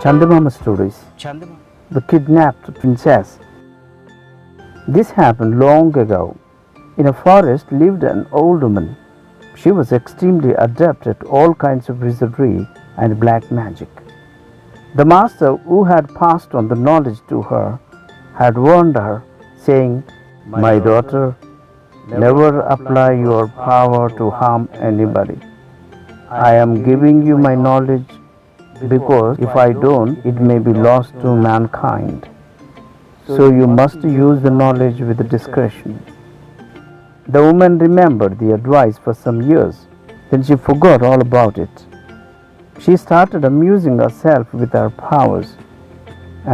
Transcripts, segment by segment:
Chandamama Stories. The Kidnapped Princess. This happened long ago. In a forest lived an old woman. She was extremely adept at all kinds of wizardry and black magic. The master who had passed on the knowledge to her had warned her, saying, "My daughter, never apply your power to harm anybody. I am giving you my knowledge because if I don't, it may be lost to mankind. So you must use the knowledge with discretion." The woman remembered the advice for some years, then she forgot all about it. She started amusing herself with her powers.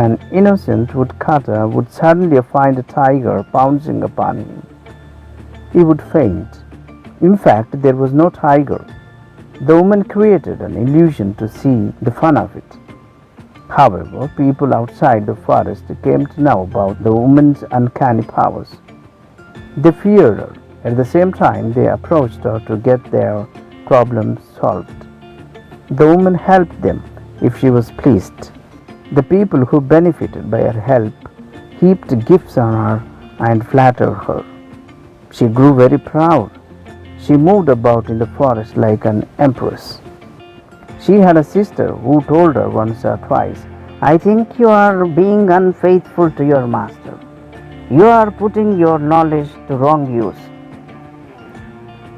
An innocent woodcutter would suddenly find a tiger pouncing upon him. He would faint. In fact, there was no tiger. The woman created an illusion to see the fun of it. However, people outside the forest came to know about the woman's uncanny powers. They feared her. At the same time, they approached her to get their problems solved. The woman helped them if she was pleased. The people who benefited by her help heaped gifts on her and flattered her. She grew very proud. She moved about in the forest like an empress. She had a sister who told her once or twice, "I think you are being unfaithful to your master. You are putting your knowledge to wrong use."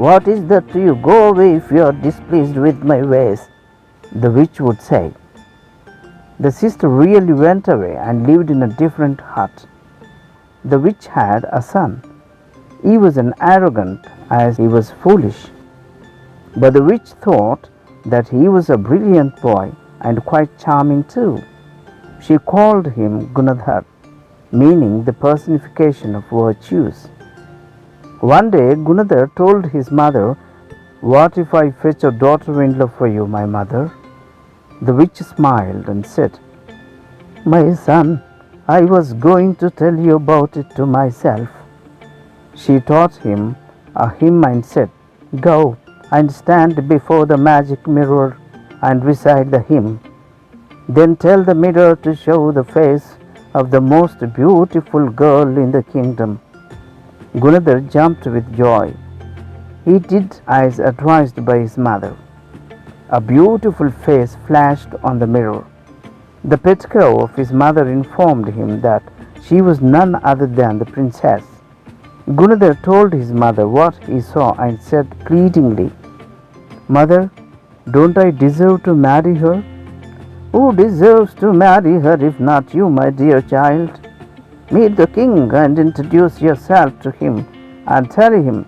"What is that to you? Go away if you are displeased with my ways," the witch would say. The sister really went away and lived in a different hut. The witch had a son. He was as arrogant as he was foolish. But the witch thought that he was a brilliant boy and quite charming too. She called him Gunadhar, meaning the personification of virtues. One day Gunadhar told his mother, "What if I fetch a daughter-in-law for you, my mother?" The witch smiled and said, "My son, I was going to tell you about it to myself." She taught him a hymn and said, "Go and stand before the magic mirror and recite the hymn. Then tell the mirror to show the face of the most beautiful girl in the kingdom." Gunadhar jumped with joy. He did as advised by his mother. A beautiful face flashed on the mirror. The pet crow of his mother informed him that she was none other than the princess. Gunadhar told his mother what he saw and said pleadingly, "Mother, don't I deserve to marry her?" "Who deserves to marry her if not you, my dear child? Meet the king and introduce yourself to him and tell him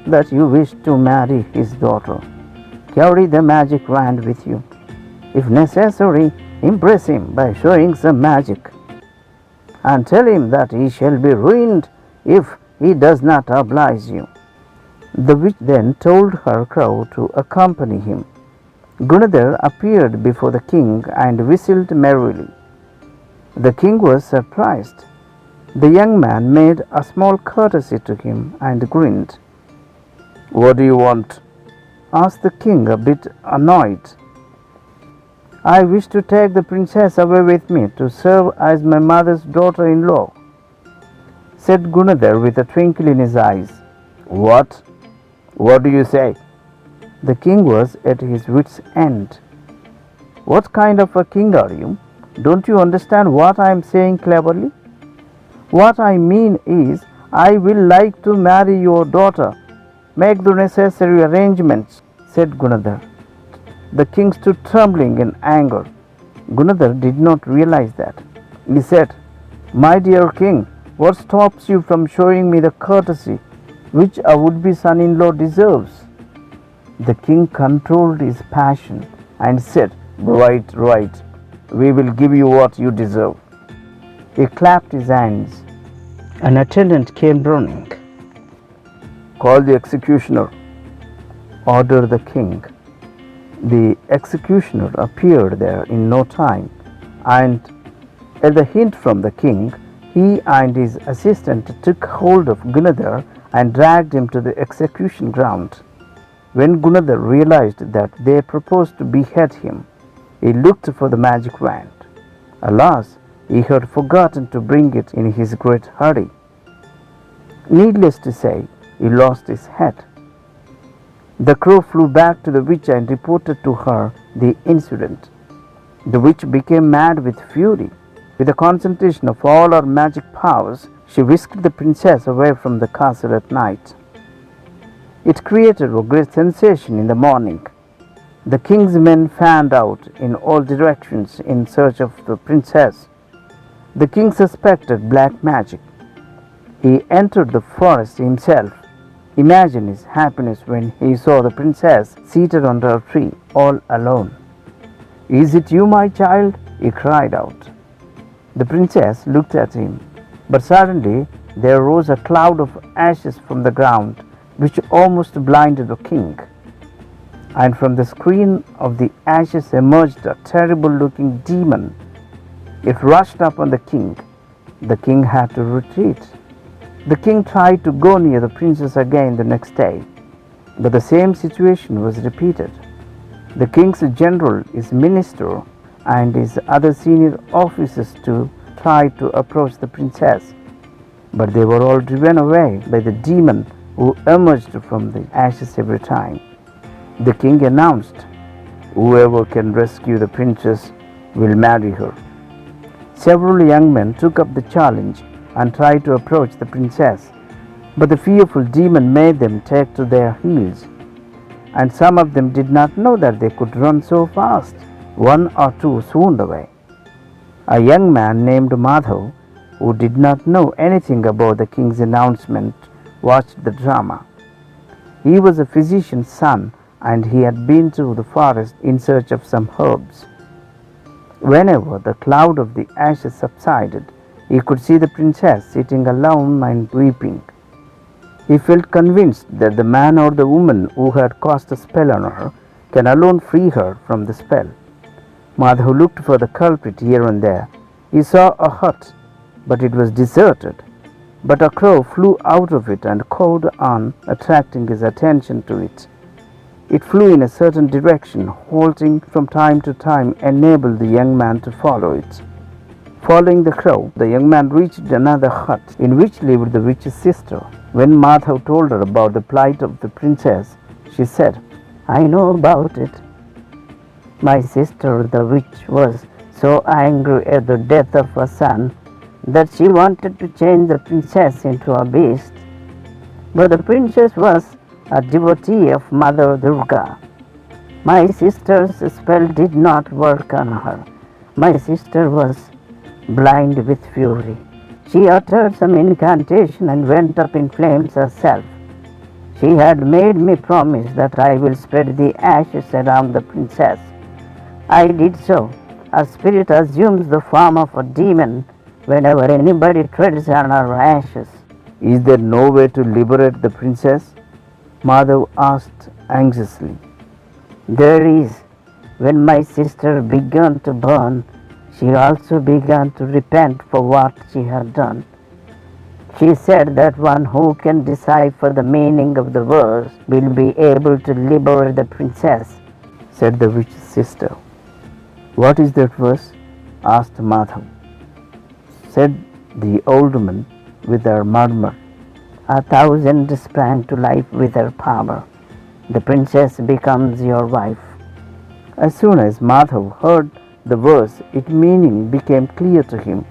that you wish to marry his daughter. Carry the magic wand with you. If necessary, impress him by showing some magic, and tell him that he shall be ruined if he does not oblige you." The witch then told her crow to accompany him. Gunadhar appeared before the king and whistled merrily. The king was surprised. The young man made a small courtesy to him and grinned. "What do you want?" asked the king, a bit annoyed. "I wish to take the princess away with me to serve as my mother's daughter-in-law," said Gunadhar with a twinkle in his eyes. What? What do you say?" The king was at his wits' end. "What kind of a king are you? Don't you understand what I am saying cleverly? What I mean is, I will like to marry your daughter. Make the necessary arrangements," said Gunadhar. The king stood trembling in anger. Gunadhar did not realize that. He said, "My dear king, what stops you from showing me the courtesy which a would-be son-in-law deserves?" The king controlled his passion and said, Right. We will give you what you deserve." He clapped his hands. An attendant came running. "Call the executioner," ordered the king. The executioner appeared there in no time, and at the hint from the king, he and his assistant took hold of Gunadhar and dragged him to the execution ground. When Gunadhar realized that they proposed to behead him, he looked for the magic wand. Alas, he had forgotten to bring it in his great hurry. Needless to say, he lost his head. The crow flew back to the witch and reported to her the incident. The witch became mad with fury. With the concentration of all her magic powers, she whisked the princess away from the castle at night. It created a great sensation in the morning. The king's men fanned out in all directions in search of the princess. The king suspected black magic. He entered the forest himself. Imagine his happiness when he saw the princess seated under a tree, all alone. "Is it you, my child?" he cried out. The princess looked at him, but suddenly there rose a cloud of ashes from the ground, which almost blinded the king. And from the screen of the ashes emerged a terrible-looking demon. It rushed upon the king. The king had to retreat. The king tried to go near the princess again the next day, but the same situation was repeated. The king's general, his minister, and his other senior officers too tried to approach the princess, but they were all driven away by the demon who emerged from the ashes every time. The king announced, "Whoever can rescue the princess will marry her." Several young men took up the challenge and tried to approach the princess, but the fearful demon made them take to their heels, and some of them did not know that they could run so fast. One or two swooned away. A young man named Madhav, who did not know anything about the king's announcement, watched the drama. He was a physician's son, and he had been to the forest in search of some herbs. Whenever the cloud of the ashes subsided, he could see the princess sitting alone and weeping. He felt convinced that the man or the woman who had cast a spell on her can alone free her from the spell. Madhav looked for the culprit here and there. He saw a hut, but it was deserted. But a crow flew out of it and cawed on, attracting his attention to it. It flew in a certain direction, halting from time to time, enabled the young man to follow it. Following the crow, the young man reached another hut in which lived the witch's sister. When Madhav told her about the plight of the princess, she said, "I know about it. My sister, the witch, was so angry at the death of her son that she wanted to change the princess into a beast. But the princess was a devotee of Mother Durga. My sister's spell did not work on her. My sister was blind with fury. She uttered some incantation and went up in flames herself. She had made me promise that I will spread the ashes around the princess. I did so. A spirit assumes the form of a demon whenever anybody treads on her ashes." "Is there no way to liberate the princess?" Madhav asked anxiously. "There is. When my sister began to burn, she also began to repent for what she had done. She said that one who can decipher the meaning of the verse will be able to liberate the princess," said the witch's sister. "What is that verse?" asked Madhav. Said the old woman with a murmur, "1,000 sprang to life with her power. The princess becomes your wife." As soon as Madhav heard the verse, its meaning became clear to him.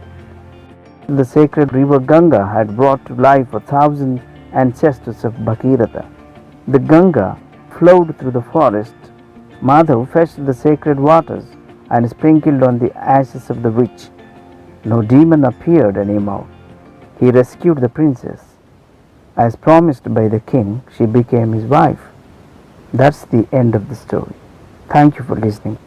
The sacred river Ganga had brought to life 1,000 ancestors of Bhagirath. The Ganga flowed through the forest. Madhav fetched the sacred waters and sprinkled on the ashes of the witch. No demon appeared anymore. He rescued the princess. As promised by the king, she became his wife. That's the end of the story. Thank you for listening.